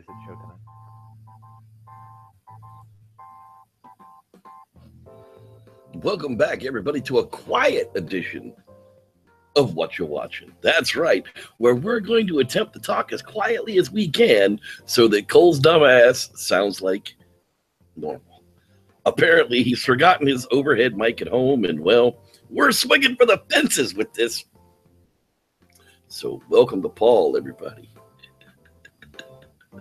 is it showtime? Welcome back, everybody, to a quiet edition of Whatcha Watchin. That's right, where we're going to attempt to talk as quietly as we can so that Cole's dumbass sounds like normal. Apparently, he's forgotten his overhead mic at home, and, well, we're swinging for the fences with this. So, welcome to Paul, everybody. A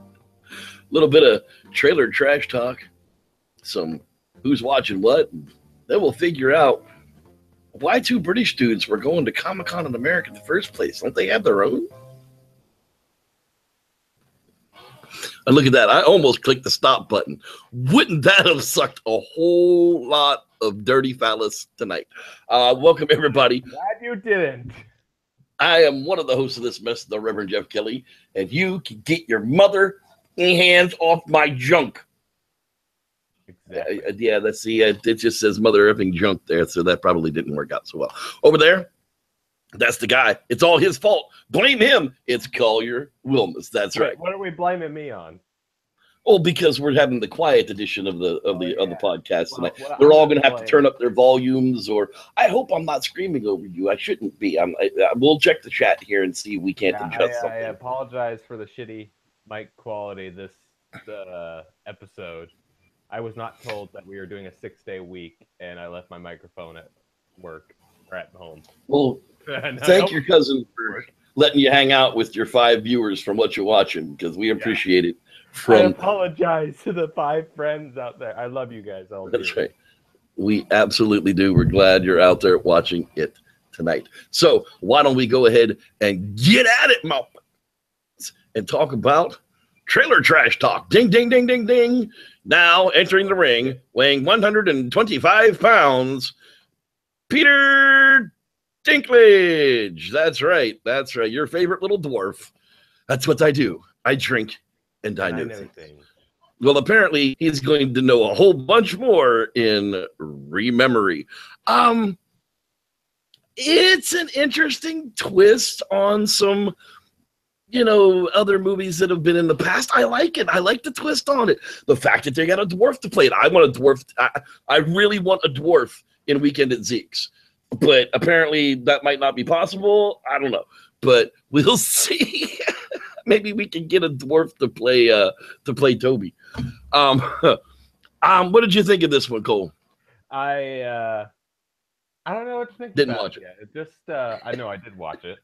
little bit of trailer trash talk, some who's watching what, and then we'll figure out why two British dudes were going to Comic-Con in America in the first place. Don't they have their own? And look at that. I almost clicked the stop button. Wouldn't that have sucked a whole lot of dirty phallus tonight? Welcome, everybody. Glad you didn't. I am one of the hosts of this mess, the Reverend Jeff Kelly, and you can get your mother hands off my junk. Exactly. Yeah, let's see. It just says mother effing junk there, so that probably didn't work out so well. Over there, that's the guy. It's all his fault. Blame him. It's Collier Wilmes. That's right. What are we blaming me on? Oh, because we're having the quiet edition of the podcast tonight. Well, they're all going to have to turn up their volumes, or I hope I'm not screaming over you. I shouldn't be. We'll check the chat here and see if we can't adjust something. I apologize for the shitty mic quality this episode. I was not told that we were doing a 6-day week, and I left my microphone at work or at home. Well, thank your cousin for letting you hang out with your 5 viewers from Whatcha Watchin, because we appreciate it. I apologize to the 5 friends out there. I love you guys all. That's right. We absolutely do. We're glad you're out there watching it tonight. So why don't we go ahead and get at it, Mo, and talk about trailer trash talk. Ding, ding, ding, ding, ding. Now entering the ring, weighing 125 pounds, Peter Dinklage. That's right. That's right. Your favorite little dwarf. That's what I do. I drink and I know things. Well, apparently he's going to know a whole bunch more in Rememory. It's an interesting twist on some, other movies that have been in the past. I like it. I like the twist on it. The fact that they got a dwarf to play it. I want a dwarf. I really want a dwarf in Weekend at Zeke's. But apparently that might not be possible. I don't know. But we'll see. Maybe we can get a dwarf to play Toby. What did you think of this one, Cole? I don't know what to think. Didn't watch it. It just I know I did watch it.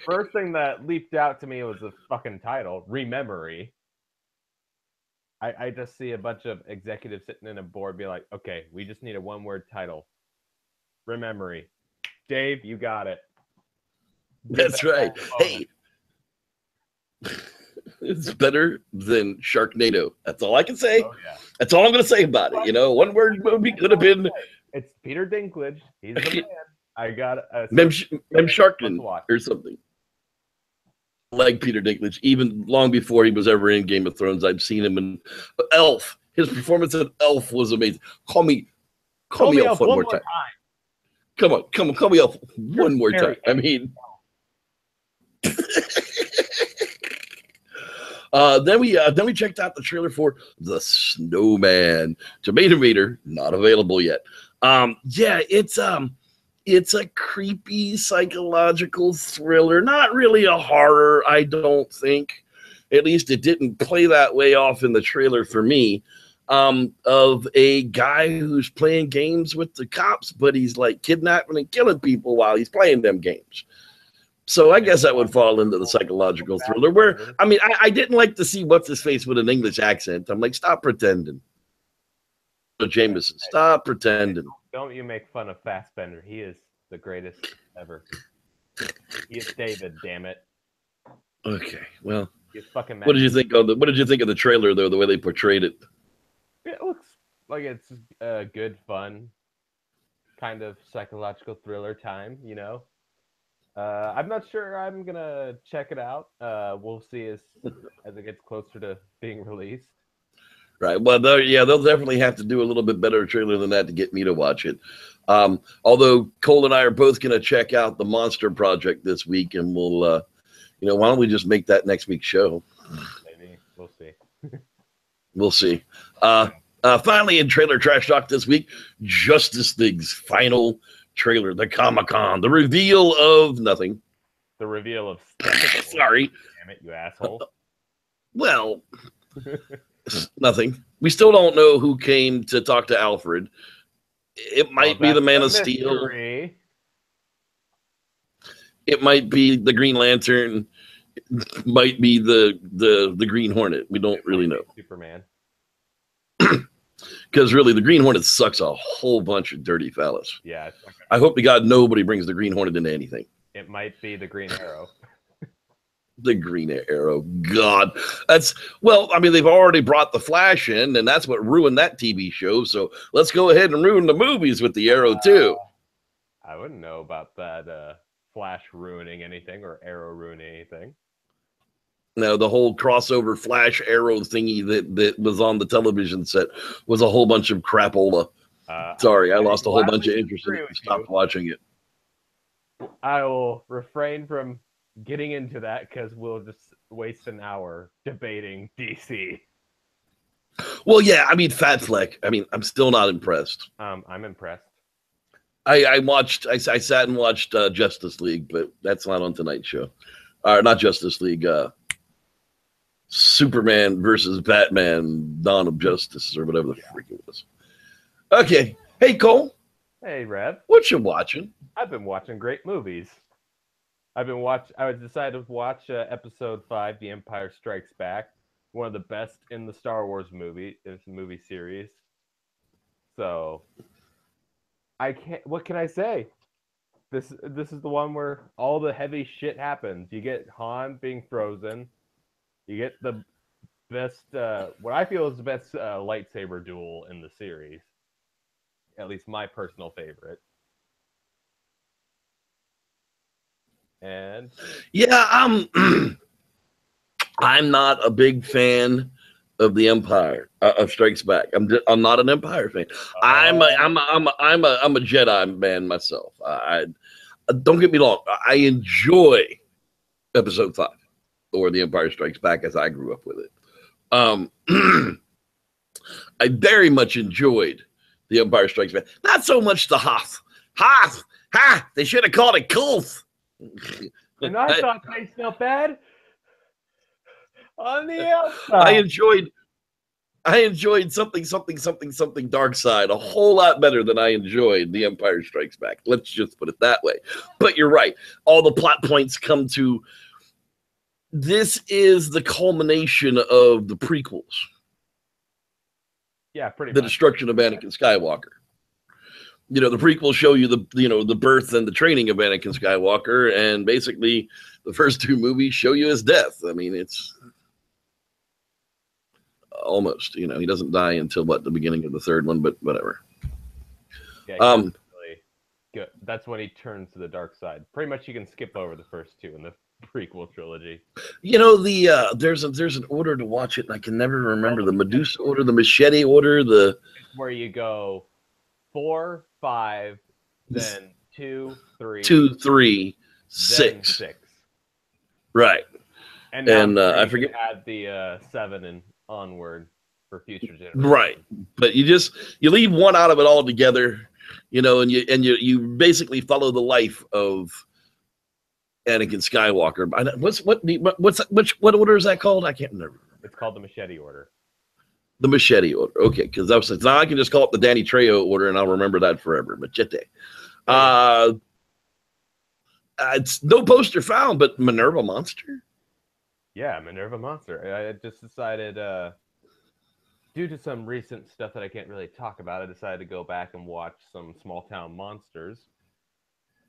First thing that leaped out to me was the fucking title, Rememory. I just see a bunch of executives sitting in a board be like, okay, we just need a 1-word title. Rememory. Dave, you got it. That's right. Hey, it's better than Sharknado. That's all I can say. Oh, yeah. That's all I'm going to say about it. 1-word movie could have been. It's Peter Dinklage. He's the man. I got a Mem Sharkman or something. Like Peter Dinklage, even long before he was ever in Game of Thrones, I've seen him in Elf. His performance in Elf was amazing. Call me Elf one more time. Come on, call me Elf one more time. I mean, then we checked out the trailer for The Snowman. Tomato Meter not available yet. It's a creepy psychological thriller, not really a horror, I don't think. At least it didn't play that way off in the trailer for me. Of a guy who's playing games with the cops, but he's like kidnapping and killing people while he's playing them games. So I guess that would fall into the psychological thriller where, I didn't like to see what's his face with an English accent. I'm like, stop pretending. Jameson, stop pretending. Don't you make fun of Fassbender. He is the greatest ever. He is David, damn it. Okay, well, what did you think of the trailer though, the way they portrayed it? It looks like it's a good, fun kind of psychological thriller time, I'm not sure I'm gonna check it out. We'll see as it gets closer to being released. Right. Well, they'll definitely have to do a little bit better trailer than that to get me to watch it. Although Cole and I are both going to check out the Monster Project this week, and we'll, why don't we just make that next week's show? Maybe. We'll see. We'll see. Finally, in trailer trash talk this week, Justice League's final trailer, the Comic-Con, the reveal of nothing. The reveal of sorry. Damn it, you asshole. Well, nothing. We still don't know who came to talk to Alfred. It might be the Man of Steel. It might be the Green Lantern. It might be the Green Hornet. We don't really know. Superman. Because really, the Green Hornet sucks a whole bunch of dirty phallus. Yeah. I hope to God nobody brings the Green Hornet into anything. It might be the Green Arrow. The Green Arrow. God. Well, I mean, they've already brought the Flash in, and that's what ruined that TV show. So let's go ahead and ruin the movies with the Arrow, too. I wouldn't know about that Flash ruining anything or Arrow ruining anything. No, the whole crossover Flash Arrow thingy that was on the television set was a whole bunch of crapola. Sorry, I lost a whole bunch of interest in it and stopped watching it. I will refrain from getting into that because we'll just waste an hour debating DC. Well, yeah, I mean, Fat Fleck. I mean, I'm still not impressed. I'm impressed. I sat and watched Justice League, but that's not on tonight's show. Not Justice League. Superman versus Batman, Dawn of Justice, or whatever the freak it was. Okay. Hey, Cole. Hey, Rev. What you watching? I've been watching great movies. I decided to watch episode 5, The Empire Strikes Back, one of the best in the Star Wars movie series. So what can I say? This is the one where all the heavy shit happens. You get Han being frozen. You get the best, what I feel is the best lightsaber duel in the series. At least my personal favorite. And yeah, I'm not a big fan of the Empire of Strikes Back. I'm not an Empire fan. I'm a Jedi man myself. I don't get me wrong. I enjoy Episode 5 or The Empire Strikes Back as I grew up with it. I very much enjoyed The Empire Strikes Back. Not so much the Hoth. They should have called it Kulth. And I thought they smelled bad on the outside. I enjoyed something Dark Side a whole lot better than I enjoyed The Empire Strikes Back. Let's just put it that way. But you're right. All the plot points come to this is the culmination of the prequels. Yeah, pretty much. The destruction of Anakin Skywalker. You know, the prequels show you the birth and the training of Anakin Skywalker, and basically the first 2 movies show you his death. I mean, it's almost, he doesn't die until the beginning of the 3rd one, but whatever. Yeah, really good. That's when he turns to the dark side. Pretty much you can skip over the first 2 in the prequel trilogy. There's an order to watch it, and I can never remember the Medusa order, the Machete order, where you go 4, 5, then 2, 3, 2, 3, 6. Right. And I forget. Add the 7 and onward for future generations. Right, but you leave one out of it altogether, and you basically follow the life of Anakin Skywalker. What order is that called? I can't remember. It's called the Machete Order. The Machete Order. Okay, because now I can just call it the Danny Trejo Order, and I'll remember that forever. Machete. It's no poster found, but Minerva Monster. Yeah, Minerva Monster. I just decided, due to some recent stuff that I can't really talk about, I decided to go back and watch some Small Town Monsters,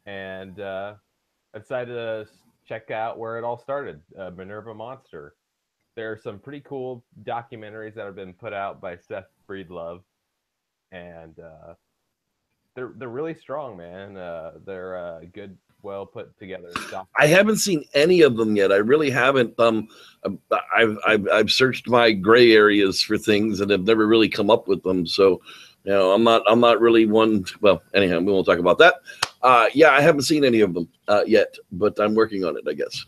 and I decided to check out where it all started. Minerva Monster. There are some pretty cool documentaries that have been put out by Seth Breedlove, and they're really strong, man. They're good, well put together stuff. I haven't seen any of them yet. I really haven't. I've searched my gray areas for things and have never really come up with them. So, I'm not really one. Well, anyhow, we won't talk about that. Yeah, I haven't seen any of them yet, but I'm working on it, I guess.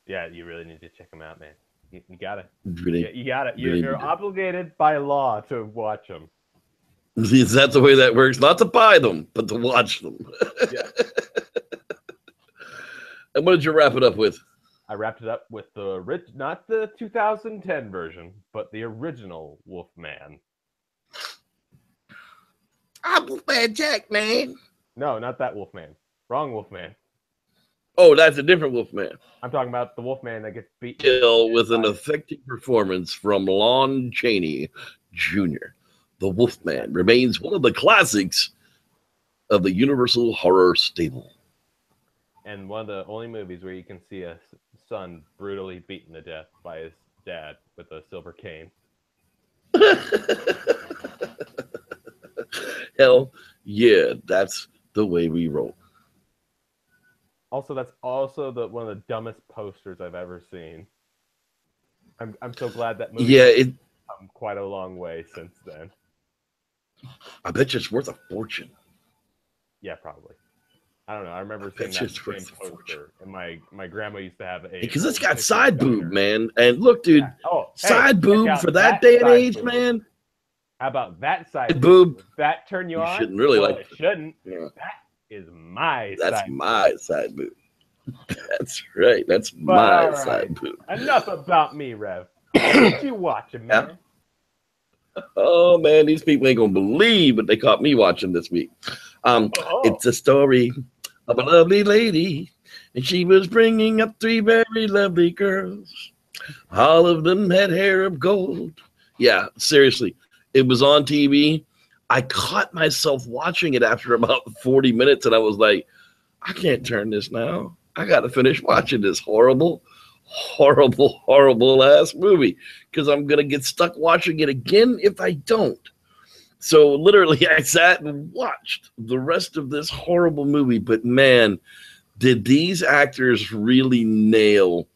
Yeah, you really need to check them out, man. You got it. Really, You got it. really You're obligated by law to watch them. Is that the way that works? Not to buy them, but to watch them. Yeah. And what did you wrap it up with? I wrapped it up with not the 2010 version, but the original Wolfman. I'm Wolfman Jack, man. No, not that Wolfman. Wrong Wolfman. Oh, that's a different Wolfman. I'm talking about the Wolfman that gets beat. Kill with an effective performance from Lon Chaney Jr. The Wolfman remains one of the classics of the Universal horror stable. And one of the only movies where you can see a son brutally beaten to death by his dad with a silver cane. Hell yeah, that's the way we roll. Also, that's also one of the dumbest posters I've ever seen. I'm so glad that movie has come quite a long way since then. I bet you it's worth a fortune. Yeah, probably. I don't know. I remember seeing that same poster, and my grandma used to have a. Because it's got side boob, man. And look, dude, side boob for that day and age, man. How about that side boob? That turn you on? Shouldn't really like it. Shouldn't. Yeah. That is my. That's my side boob. That's right. That's my side boob. Enough about me, Rev. What you watching, man? Oh man, these people ain't gonna believe what they caught me watching this week. It's a story of a lovely lady, and she was bringing up 3 very lovely girls. All of them had hair of gold. Yeah, seriously, it was on TV. I caught myself watching it after about 40 minutes, and I was like, I can't turn this now. I got to finish watching this horrible ass movie because I'm going to get stuck watching it again if I don't. So literally I sat and watched the rest of this horrible movie, but man, did these actors really nail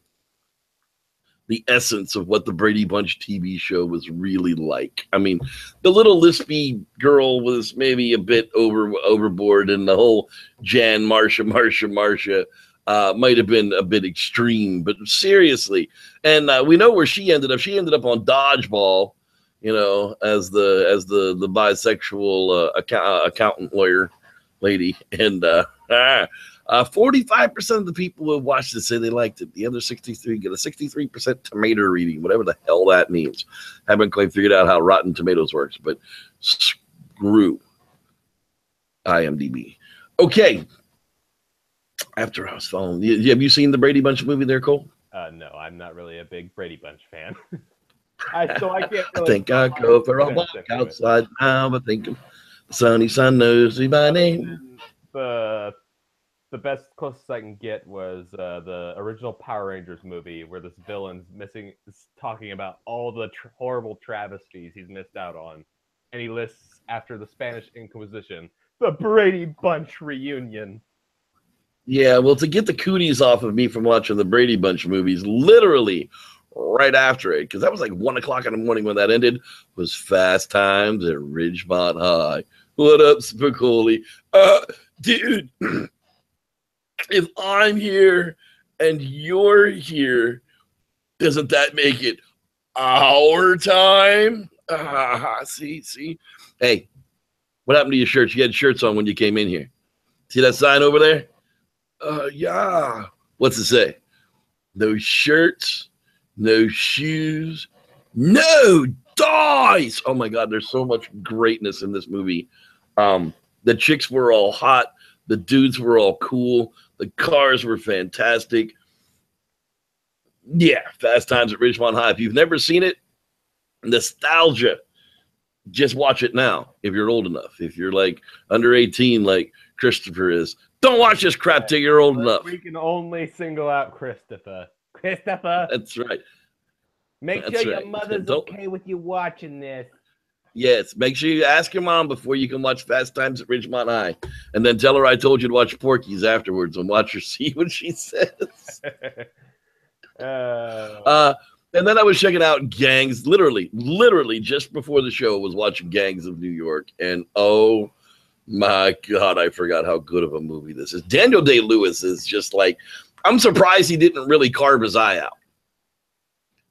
the essence of what the Brady Bunch TV show was really like. I mean, the little lispy girl was maybe a bit overboard, and the whole Jan Marsha might have been a bit extreme, but seriously. And we know where she ended up. She ended up on Dodgeball, you know, as the bisexual accountant lawyer lady. And 45% of the people who watched it say they liked it. The other 63 get a 63% tomato reading, whatever the hell that means. Haven't quite figured out how Rotten Tomatoes works, but screw IMDb. Okay. After I was following, have you seen the Brady Bunch movie there, Cole? No, I'm not really a big Brady Bunch fan. I can't really I think I go for a walk outside now. I think Sonny Son knows me by name. The best closest I can get was the original Power Rangers movie, where this villain's talking about all the horrible travesties he's missed out on, and he lists after the Spanish Inquisition, the Brady Bunch reunion. Yeah, well, to get the cooties off of me from watching the Brady Bunch movies, literally right after it, because that was like 1 o'clock in the morning when that ended, was Fast Times at Ridgemont High. What up, Spicoli? Dude, if I'm here and you're here, doesn't that make it our time? See? Hey, what happened to your shirts? You had shirts on when you came in here. See that sign over there? Yeah. What's it say? No shirts, no shoes, no dice. Oh my God, there's so much greatness in this movie. The chicks were all hot. The dudes were all cool. The cars were fantastic. Yeah, Fast Times at Ridgemont High. If you've never seen it, nostalgia. Just watch it now if you're old enough. If you're like under 18 like Christopher is, don't watch this crap till you're old enough. We can only single out Christopher. Christopher. That's right. Make sure your mother's okay with you watching this. Yes, make sure you ask your mom before you can watch Fast Times at Ridgemont High. And then tell her I told you to watch Porky's afterwards and watch her see what she says. And then I was checking out Gangs, literally just before the show, was watching Gangs of New York. And oh my God, I forgot how good of a movie this is. Daniel Day-Lewis is just like, I'm surprised he didn't really carve his eye out.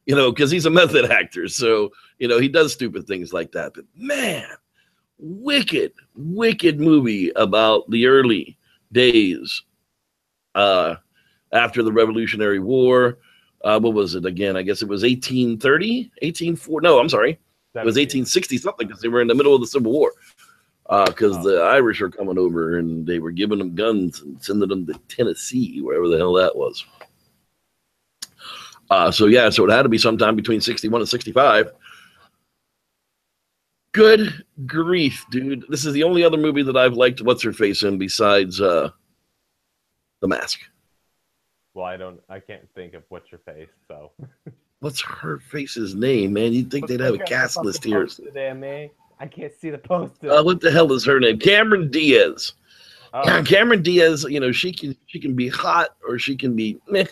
you know, because he's a method actor. So, you know, he does stupid things like that. But man, wicked movie about the early days after the Revolutionary War. What was it again? I guess it was 1830, 1840. No, I'm sorry. It was 1860 something because they were in the middle of the Civil War. Because the Irish were coming over and they were giving them guns and sending them to Tennessee, wherever the hell that was. So it had to be sometime between 61 and 65. Good grief, dude. This is the only other movie that I've liked What's Her Face in besides The Mask. Well, I can't think of What's Your Face, so. What's her face's name, man? You'd think they'd have a cast list here. I can't see the poster. What the hell is her name? Cameron Diaz. Cameron Diaz, you know, she can be hot or she can be meh.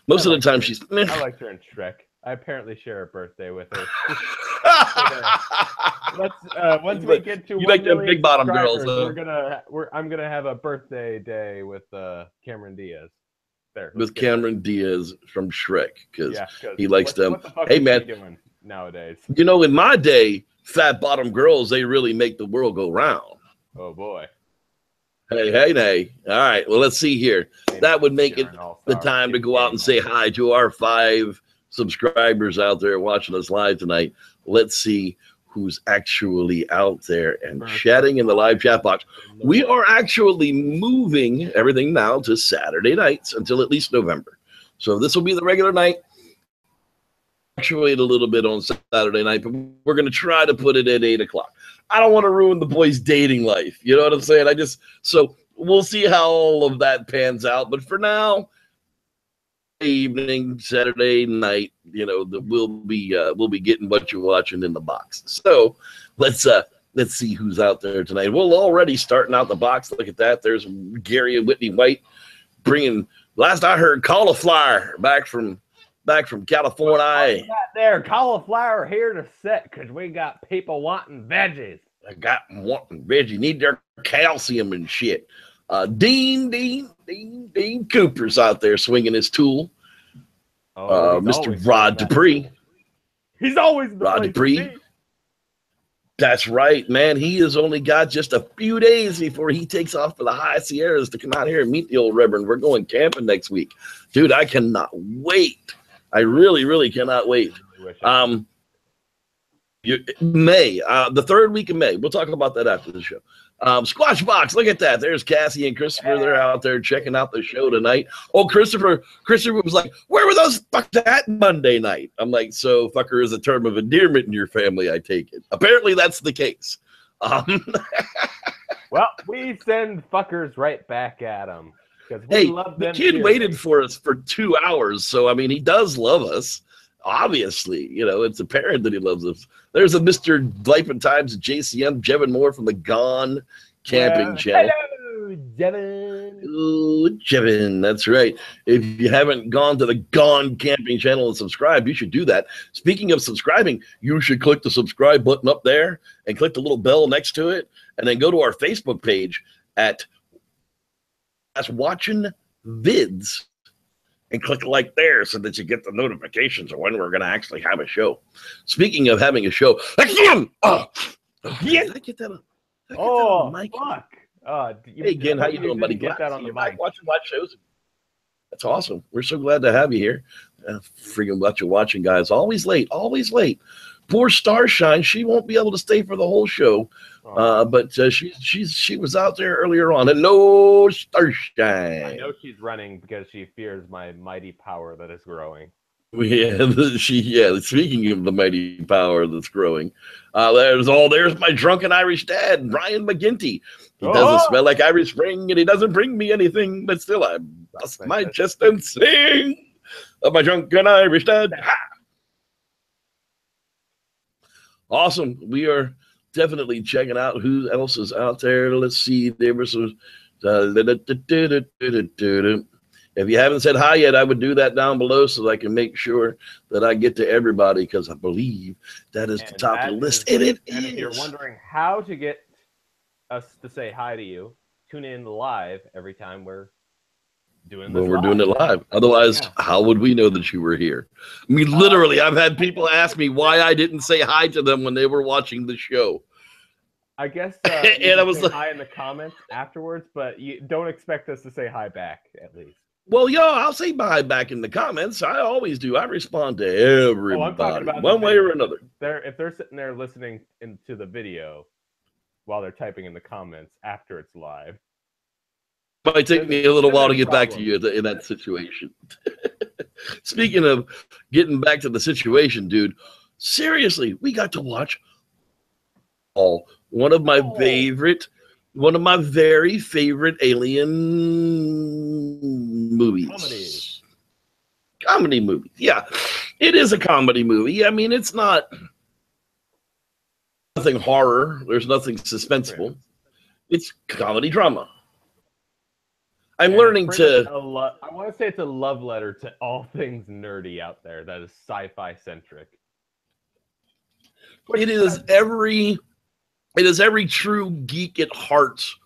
Most of the time she's meh. I liked her in Shrek. I apparently share a birthday with her. Once we get to you like them big bottom girls, I'm gonna have a birthday day with Cameron Diaz. With Cameron Diaz from Shrek, because he likes them. What the fuck hey is man, he doing nowadays? You know, in my day, fat bottom girls, they really make the world go round. Oh boy. Hey. All right. Well, let's see here. That would make it the time to go out and say hi to our 5 subscribers out there watching us live tonight. Let's see who's actually out there and chatting in the live chat box. We are actually moving everything now to Saturday nights until at least November. So this will be the regular night. Fluctuate a little bit on Saturday night, but we're going to try to put it at 8 o'clock. I don't want to ruin the boys' dating life. You know what I'm saying? So we'll see how all of that pans out. But for now, evening, Saturday night, you know, we'll be getting what you're watching in the box. So let's see who's out there tonight. We'll already starting out the box. Look at that. There's Gary and Whitney White bringing. Last I heard, cauliflower back from California. There, cauliflower here to set because we got people wanting veggies. I got them wanting veggies. Need their calcium and shit. Dean Cooper's out there swinging his tool. Mr. Rod Dupree. He's always Rod Dupree. That's right, man. He has only got just a few days before he takes off for the high Sierras to come out here and meet the old Reverend. We're going camping next week. Dude, I cannot wait. I really cannot wait. May, the 3rd week of May. We'll talk about that after the show. Squash Box, look at that. There's Cassie and Christopher. They're out there checking out the show tonight. Oh, Christopher was like, where were those fuckers at Monday night? I'm like, so fucker is a term of endearment in your family, I take it. Apparently that's the case. Well, we send fuckers right back at them. Hey, the kid waited for us for 2 hours, so I mean, he does love us. Obviously, you know, it's apparent that he loves us. There's a Mr. Life and Times JCM, Jevin Moore from the Gone Camping Channel. Hello, Jevin. Ooh, Jevin, that's right. If you haven't gone to the Gone Camping Channel and subscribed, you should do that. Speaking of subscribing, you should click the subscribe button up there and click the little bell next to it, and then go to our Facebook page at Watching Vids. And click like there so that you get the notifications of when we're going to actually have a show. Speaking of having a show, again, yes. I get that on the mic. Fuck. Hey, again, how you doing, buddy? Get that on the mic. Watching live shows. That's awesome. We're so glad to have you here. Freaking Whatcha Watchin, guys. Always late. Poor Starshine. She won't be able to stay for the whole show. But she was out there earlier on. Hello, Starshine. I know she's running because she fears my mighty power that is growing. Yeah, speaking of the mighty power that's growing, there's my drunken Irish dad, Ryan McGinty. He doesn't smell like Irish Spring, and he doesn't bring me anything, but still I bust my chest and sing of my drunken Irish dad. Awesome. We are definitely checking out who else is out there. Let's see. There was some. If you haven't said hi yet, I would do that down below so that I can make sure that I get to everybody, because I believe that is the top of the list. And it is. If you're wondering how to get us to say hi to you, tune in live every time we're doing this When we're live. doing it live. Otherwise, Yeah. how would we know that you were here? I mean, literally, I've had people ask me why I didn't say hi to them when they were watching the show. I guess And I was say like, hi in the comments afterwards, but you don't expect us to say hi back, at least. well, yo, I'll say bye back in the comments. I always do. I respond to everybody, I'm talking about one way or another. If they're sitting there listening into the video while they're typing in the comments after it's live. Might take me a little while to get back to you in that situation. Speaking of getting back to the situation, dude, seriously, we got to watch one of my very favorite Alien movies. Comedy movie. Yeah, it is a comedy movie. I mean, it's not nothing horror. There's nothing suspenseful. It's comedy drama. I'm learning to. I want to say it's a love letter to all things nerdy out there that is sci-fi centric. It is every true geek at heart's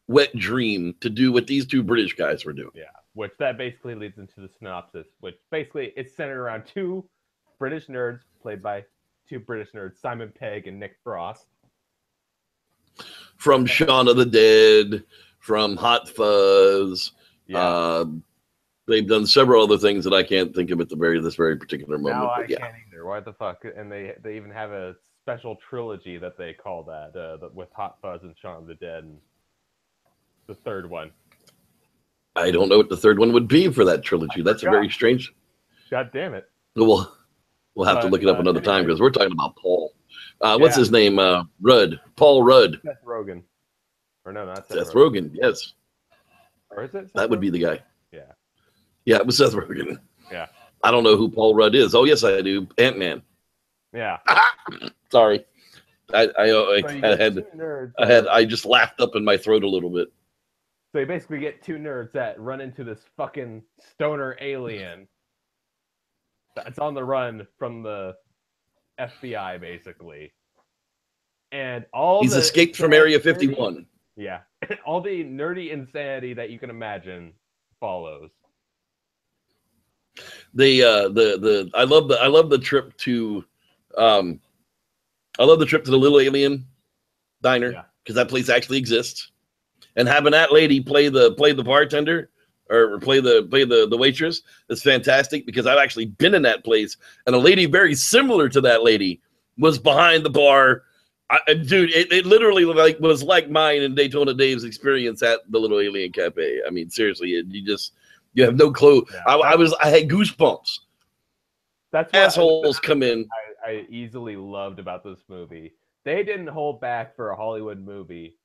wet dream to do what these two British guys were doing. Yeah, which that basically leads into the synopsis, which basically it's centered around two British nerds played by two British nerds, Simon Pegg and Nick Frost. From Shaun of the Dead, from Hot Fuzz. Yeah. They've done several other things that I can't think of at this very particular moment. Now I can't either. Why the fuck? And they even have a special trilogy that they call that with Hot Fuzz and Shaun of the Dead, and the third one. I don't know what the third one would be for that trilogy. That's a very strange. God damn it. We'll have to look it up another time because we're talking about Paul. What's his name? Rudd. Paul Rudd. Seth Rogen. Or no, not Seth Rogen. Yes. Or is it? That would be the guy. Yeah. Yeah, it was Seth Rogen. Yeah. I don't know who Paul Rudd is. Oh, yes, I do. Ant-Man. Yeah. Sorry. I just laughed up in my throat a little bit. So you basically get two nerds that run into this fucking stoner alien that's on the run from the FBI, basically. And he's escaped from Area 51. Yeah. All the nerdy insanity that you can imagine follows. I love the trip to the Little Alien Diner because that place actually exists, and having that lady play the bartender or play the waitress is fantastic because I've actually been in that place, and a lady very similar to that lady was behind the bar. Dude, it literally was like mine and Daytona Dave's experience at the Little Alien Cafe. I mean, seriously, you have no clue. Yeah, I had goosebumps. That's what assholes come in. I easily loved about this movie. They didn't hold back for a Hollywood movie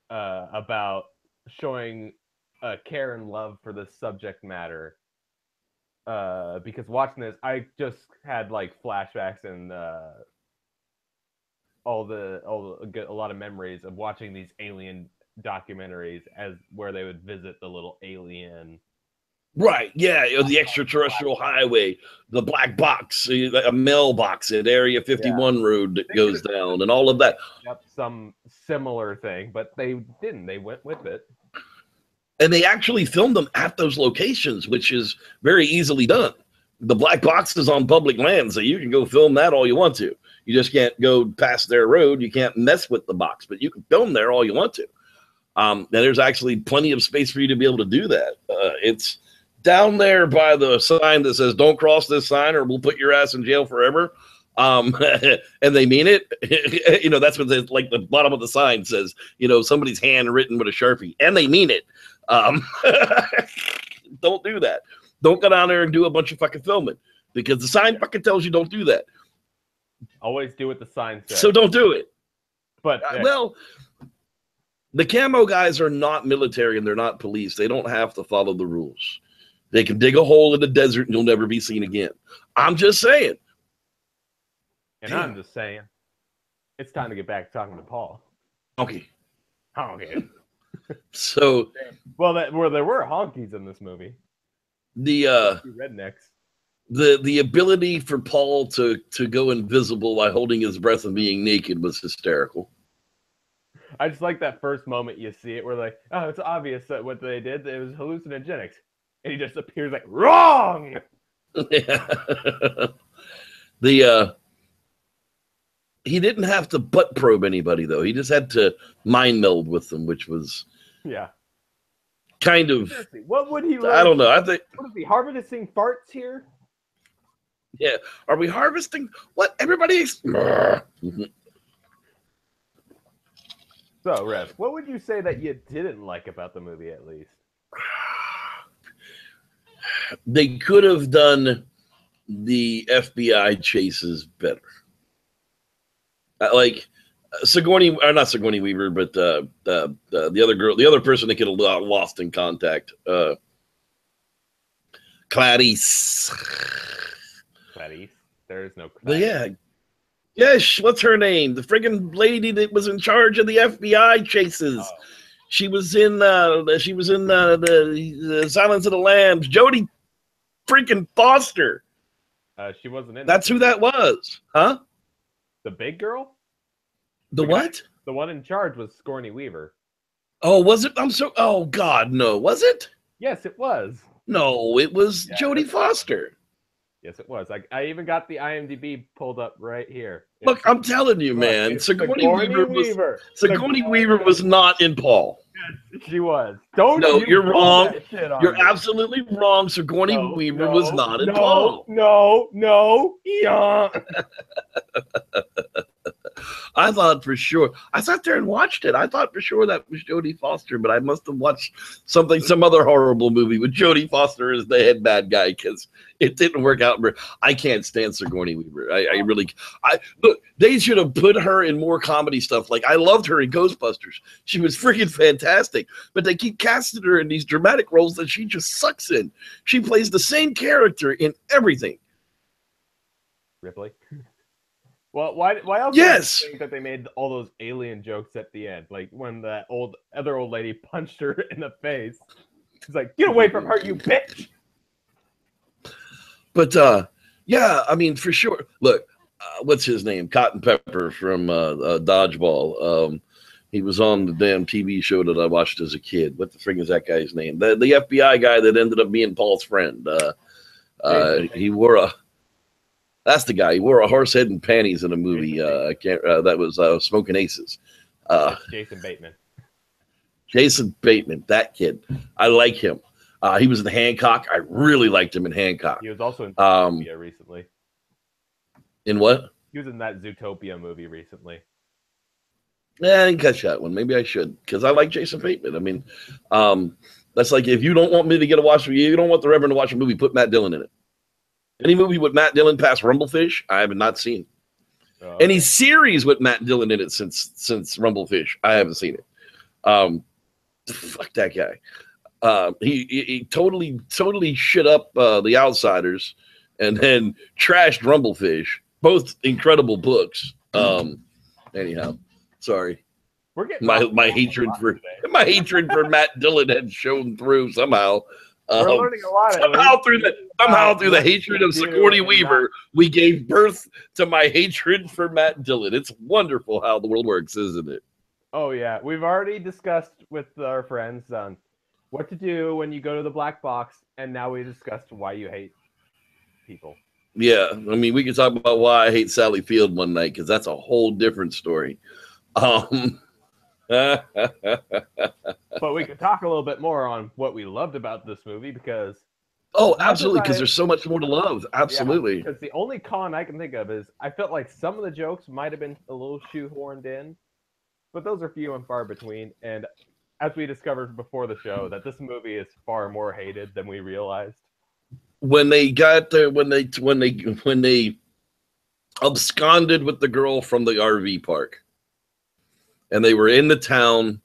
about showing care and love for the subject matter. Because watching this, I just had like flashbacks and a lot of memories of watching these alien documentaries where they would visit the little alien. Right, yeah, the extraterrestrial highway, the black box, a mailbox at Area 51 road that goes down, and all of that. Yep, some similar thing, but they didn't. They went with it. And they actually filmed them at those locations, which is very easily done. The black box is on public land, so you can go film that all you want to. You just can't go past their road. You can't mess with the box, but you can film there all you want to. And there's actually plenty of space for you to be able to do that. It's down there by the sign that says "Don't cross this sign, or we'll put your ass in jail forever." And they mean it. That's what like the bottom of the sign says. Somebody's hand written with a Sharpie, and they mean it. Don't do that. Don't go down there and do a bunch of fucking filming because the sign fucking tells you don't do that. Always do what the sign says. So don't do it. But well, the camo guys are not military and they're not police. They don't have to follow the rules. They can dig a hole in the desert and you'll never be seen again. I'm just saying. And I'm just saying, it's time to get back to talking to Paul. Okay. So, well, there were honkies in this movie. The rednecks. The ability for Paul to go invisible while holding his breath and being naked was hysterical. I just like that first moment you see it where like, oh, it's obvious that what they did, it was hallucinogenics. and he just appears like wrong. He didn't have to butt probe anybody though. He just had to mind meld with them, which was kind of. Seriously, what would he learn? I don't know. I think. What is he harvesting farts here? Yeah, are we harvesting what everybody? So, Rev, what would you say that you didn't like about the movie, at least? They could have done the FBI chases better. Like Sigourney, or not Sigourney Weaver, but the other girl, the other person that could have lost in contact. Clarice. There is no Clarice. But yeah, what's her name? The friggin' lady that was in charge of the FBI chases. Oh. She was in the Silence of the Lambs. Jodie freaking Foster. She wasn't in. That's who that was, huh? The big girl. The what? The one in charge was Sigourney Weaver. Oh, was it? Oh God, no. Was it? Yes, it was. No, it was Jodie Foster. Yes, it was. I even got the IMDb pulled up right here. Look, I'm telling you, man. Sigourney Weaver was not in Paul. Yes, she was. You're wrong. You're absolutely wrong. Sigourney Weaver was not in Paul. No. Yeah. I thought for sure. I sat there and watched it. I thought for sure that was Jodie Foster, but I must have watched some other horrible movie with Jodie Foster as the head bad guy because it didn't work out. I can't stand Sigourney Weaver. Look. They should have put her in more comedy stuff. Like I loved her in Ghostbusters. She was freaking fantastic, but they keep casting her in these dramatic roles that she just sucks in. She plays the same character in everything. Ripley. Well, why else? Yes. Do you think that they made all those alien jokes at the end, like when that other old lady punched her in the face? She's like, "Get away from her, you bitch!" But yeah, I mean, for sure. Look, what's his name? Cotton Pepper from Dodgeball. He was on the damn TV show that I watched as a kid. What the frig is that guy's name? The FBI guy that ended up being Paul's friend. He wore a. That's the guy. He wore a horse head and panties in a movie. That was Smoking Aces. Jason Bateman. Jason Bateman, that kid. I like him. He was in Hancock. I really liked him in Hancock. He was also in Zootopia recently. In what? He was in that Zootopia movie recently. Yeah, I didn't catch that one. Maybe I should, because I like Jason Bateman. I mean, that's like if you don't want me to you don't want the Reverend to watch a movie, put Matt Dillon in it. Any movie with Matt Dillon past Rumblefish, I have not seen. Any series with Matt Dillon in it since Rumblefish, I haven't seen it. Fuck that guy. He totally shit up The Outsiders and then trashed Rumblefish. Both incredible books. Anyhow, sorry. We're getting my hatred for Matt Dillon had shown through somehow. We're learning a lot. Somehow through the hatred of Sigourney Weaver, we gave birth to my hatred for Matt Dillon. It's wonderful how the world works, isn't it? Oh yeah, we've already discussed with our friends on what to do when you go to the black box, and now we discussed why you hate people. Yeah, I mean, we can talk about why I hate Sally Field one night because that's a whole different story. But we could talk a little bit more on what we loved about this movie because absolutely, because there's so much more to love. Absolutely. Because the only con I can think of is I felt like some of the jokes might have been a little shoehorned in, but those are few and far between. And as we discovered before the show, that this movie is far more hated than we realized. When they got there, when they absconded with the girl from the RV park. And they were in the town,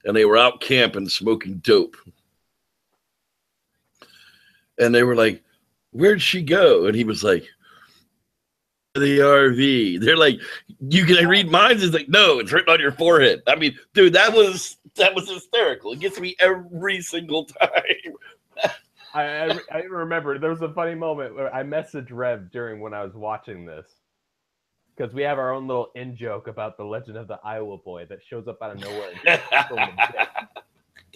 and they were out camping, smoking dope. And they were like, "Where'd she go?" And he was like, "The RV." They're like, "You can read minds?" It's like, "No, it's written on your forehead." I mean, dude, that was hysterical. It gets me every single time. I remember there was a funny moment where I messaged Rev during when I was watching this. Because we have our own little in joke about the legend of the Iowa boy that shows up out of nowhere.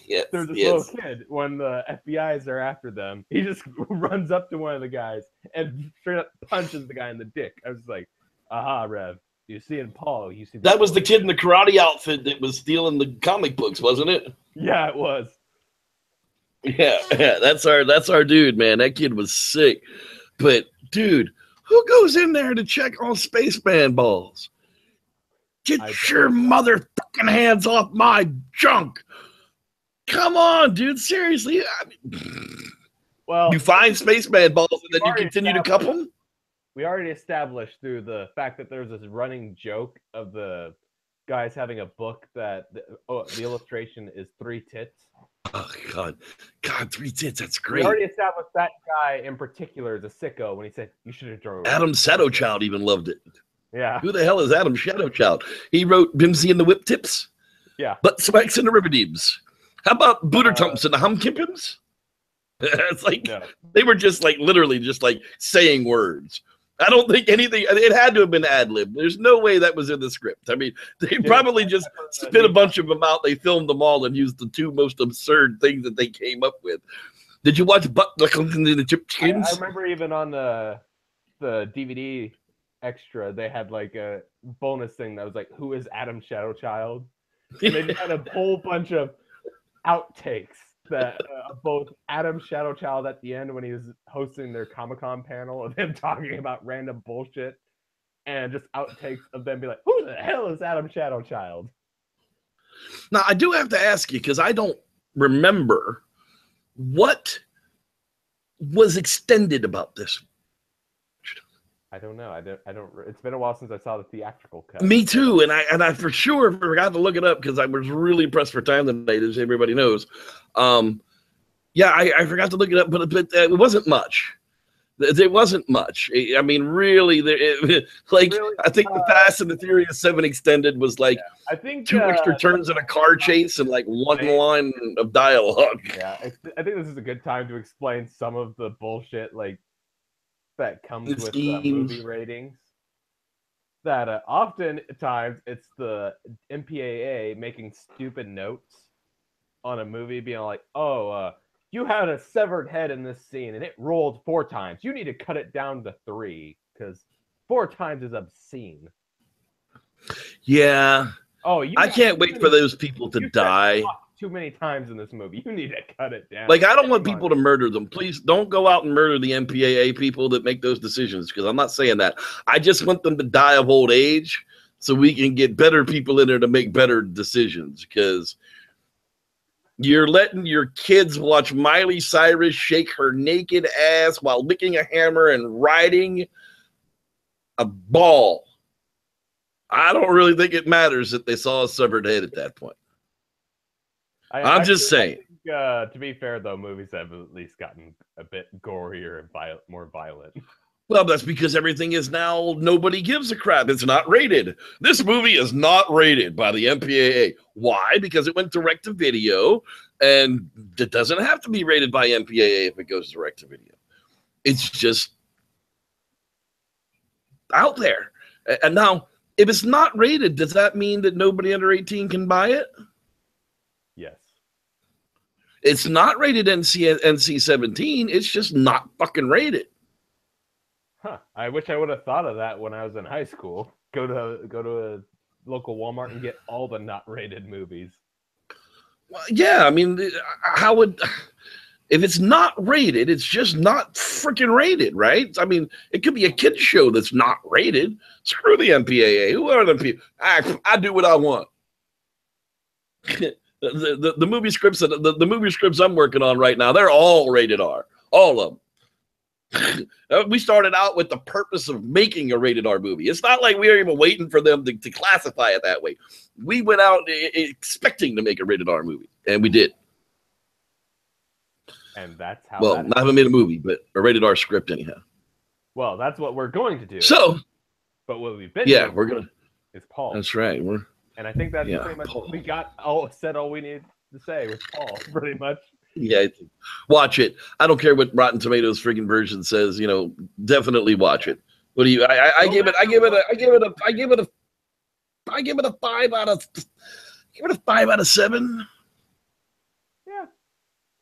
Yes, there's this little kid when the FBI's are after them. He just runs up to one of the guys and straight up punches the guy in the dick. I was like, aha, Rev. You see in Paul, you see that was the kid in the karate outfit that was stealing the comic books, wasn't it? Yeah, it was. Yeah, that's our dude, man. That kid was sick. But dude, who goes in there to check on spaceman balls? Get your motherfucking hands off my junk. Come on, dude. Seriously. I mean, well, you find spaceman balls and then you continue to cup them? We already established through the fact that there's this running joke of the guys having a book that the illustration is 3 tits. Oh, God, 3 tits. That's great. We already established that guy in particular is a sicko when he said, you should have drawn. Adam Shadowchild even loved it. Yeah. Who the hell is Adam Shadowchild? He wrote Bimsy and the Whip Tips. Yeah. But Smacks and the Riverdeems. How about Bootertumps and the Humkimpims? It's like they were just like literally just like saying words. I don't think anything. It had to have been ad-lib. There's no way that was in the script. I mean, they probably just spit a bunch of them out. They filmed them all and used the 2 most absurd things that they came up with. Did you watch Butt and the Chipkins? I remember even on the DVD extra, they had like a bonus thing that was like, "Who is Adam Shadowchild?" And they had a whole bunch of outtakes that both Adam Shadowchild at the end when he was hosting their Comic-Con panel of him talking about random bullshit, and just outtakes of them be like, who the hell is Adam Shadowchild? Now, I do have to ask you, because I don't remember what was extended about this. I don't know. I don't. It's been a while since I saw the theatrical cut. Me too, and I for sure forgot to look it up because I was really pressed for time tonight, as everybody knows. Yeah, I forgot to look it up, but it wasn't much. There wasn't much. I mean, really, I think the Fast and the Furious 7 extended was like I think 2 extra turns in a car chase and like 1 line of dialogue. Yeah, I think this is a good time to explain some of the bullshit like that comes with movie ratings. That oftentimes it's the MPAA making stupid notes on a movie, being like, "Oh, you had a severed head in this scene and it rolled 4 times. You need to cut it down to 3 because 4 times is obscene." Yeah. Oh, I can't wait for those people to die. Too many times in this movie. You need to cut it down. Like, I don't want people to murder them. Please don't go out and murder the MPAA people that make those decisions, because I'm not saying that. I just want them to die of old age so we can get better people in there to make better decisions, because you're letting your kids watch Miley Cyrus shake her naked ass while licking a hammer and riding a ball. I don't really think it matters that they saw a severed head at that point. I'm just saying. To be fair, though, movies have at least gotten a bit gorier and more violent. Well, that's because everything is now nobody gives a crap. It's not rated. This movie is not rated by the MPAA. Why? Because it went direct to video, and it doesn't have to be rated by MPAA if it goes direct to video. It's just out there. And now, if it's not rated, does that mean that nobody under 18 can buy it? Yes. It's not rated NC-17. It's just not fucking rated. Huh. I wish I would have thought of that when I was in high school. Go to a local Walmart and get all the not rated movies. Well, yeah, I mean, how would... If it's not rated, it's just not freaking rated, right? I mean, it could be a kid's show that's not rated. Screw the MPAA. Who are the people? I do what I want. The movie scripts the movie scripts I'm working on right now, they're all rated R, all of them. We started out with the purpose of making a rated R movie. It's not like we were even waiting for them to classify it that way. We went out expecting to make a rated R movie, and we did. And that's how. Well, I haven't made a movie, but a rated R script anyhow. Well, that's what we're going to do. So, but what we've been doing we're gonna. Is Paul. That's right. And I think that's pretty much Paul. We got all we needed to say with Paul, pretty much. Yeah, watch it. I don't care what Rotten Tomatoes freaking version says. You know, definitely watch it. What do you? I give it a 5 out of 7.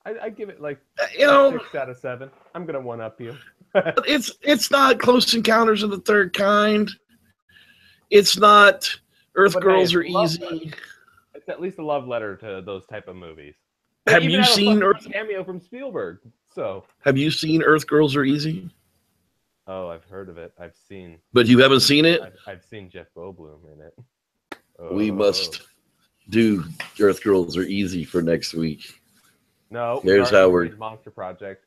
I give it like You know, 6 out of 7. I'm gonna one up you. it's not Close Encounters of the Third Kind. It's not Earth But Girls hey, Are Easy. it's at least a love letter to those type of movies. They Have even you have a seen fucking cameo from Spielberg. So. Have you seen Earth Girls Are Easy? Oh, I've heard of it. I've seen. But you haven't seen it? I've seen Jeff Goldblum in it. We must do Earth Girls Are Easy for next week. No, there's how we're Monster Project.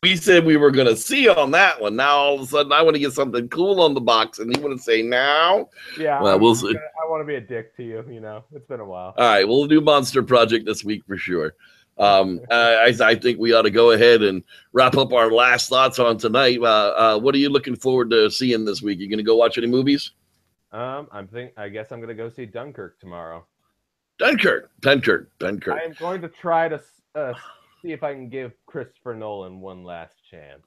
We said we were going to see on that one. Now all of a sudden I want to get something cool on the box, and you want to say now? Yeah, well, we'll see. I want to be a dick to you. You know, it's been a while. All right, we'll do Monster Project this week for sure. I think we ought to go ahead and wrap up our last thoughts on tonight. What are you looking forward to seeing this week? You going to go watch any movies? I guess I'm going to go see Dunkirk tomorrow. Dunkirk. I am going to try to see if I can give Christopher Nolan one last chance.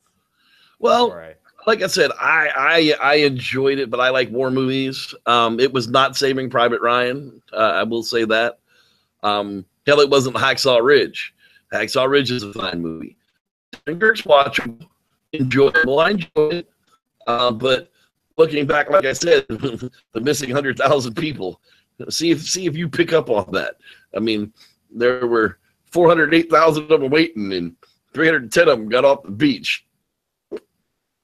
Well, like I said, I enjoyed it, but I like war movies. It was not Saving Private Ryan. I will say that. Hell, it wasn't Hacksaw Ridge. Hacksaw Ridge is a fine movie. Dunkirk's watchable, enjoyable. I enjoyed it. But looking back, like I said, the missing 100,000 people. See if you pick up on that. I mean, there were 408,000 of them waiting, and 310 of them got off the beach.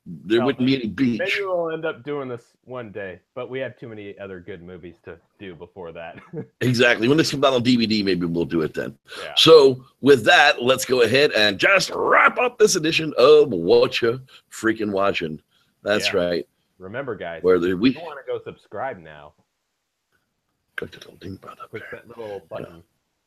There wouldn't be any beach. Maybe we'll end up doing this one day, but we have too many other good movies to do before that. Exactly. When this comes out on DVD, maybe we'll do it then. Yeah. So with that, let's go ahead and just wrap up this edition of Whatcha Freaking Watchin'. That's right. Remember, guys, you want to go subscribe now. Click the little ding button up there. Click that little button. Yeah.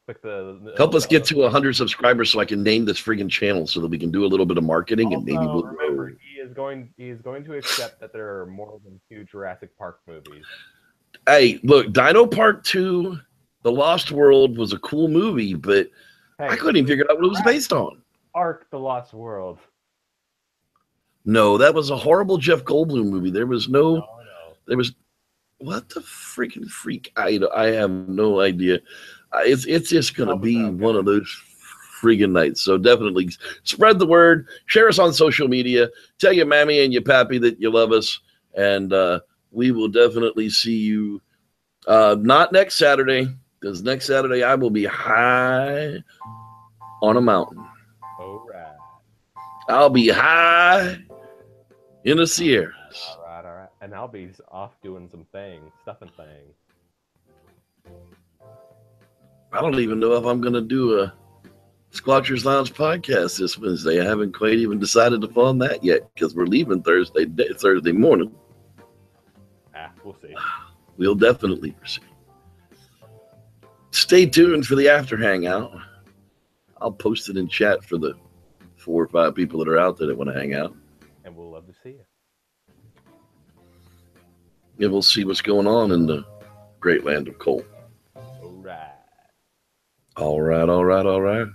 Click the help us get to 100 subscribers so I can name this friggin' channel so that we can do a little bit of marketing. Also, and maybe we'll remember he is going to accept that there are more than 2 Jurassic Park movies. Hey, look, Dino Park 2, The Lost World was a cool movie, but I couldn't even figure out what it was based on. Ark, The Lost World. No, that was a horrible Jeff Goldblum movie. There was there was what the freaking freak? I have no idea. It's just going to be one of those friggin' nights. So definitely spread the word. Share us on social media. Tell your mammy and your pappy that you love us. And we will definitely see you not next Saturday, because next Saturday I will be high on a mountain. All right. I'll be high in the Sierras. All right. And I'll be off doing some stuffing things. I don't even know if I'm going to do a Squatchers Lounge podcast this Wednesday. I haven't quite even decided upon that yet because we're leaving Thursday morning. We'll see. We'll definitely proceed. Stay tuned for the after hangout. I'll post it in chat for the 4 or 5 people that are out there that want to hang out. And we'll love to see you. And we'll see what's going on in the great land of Cole. All right. All right.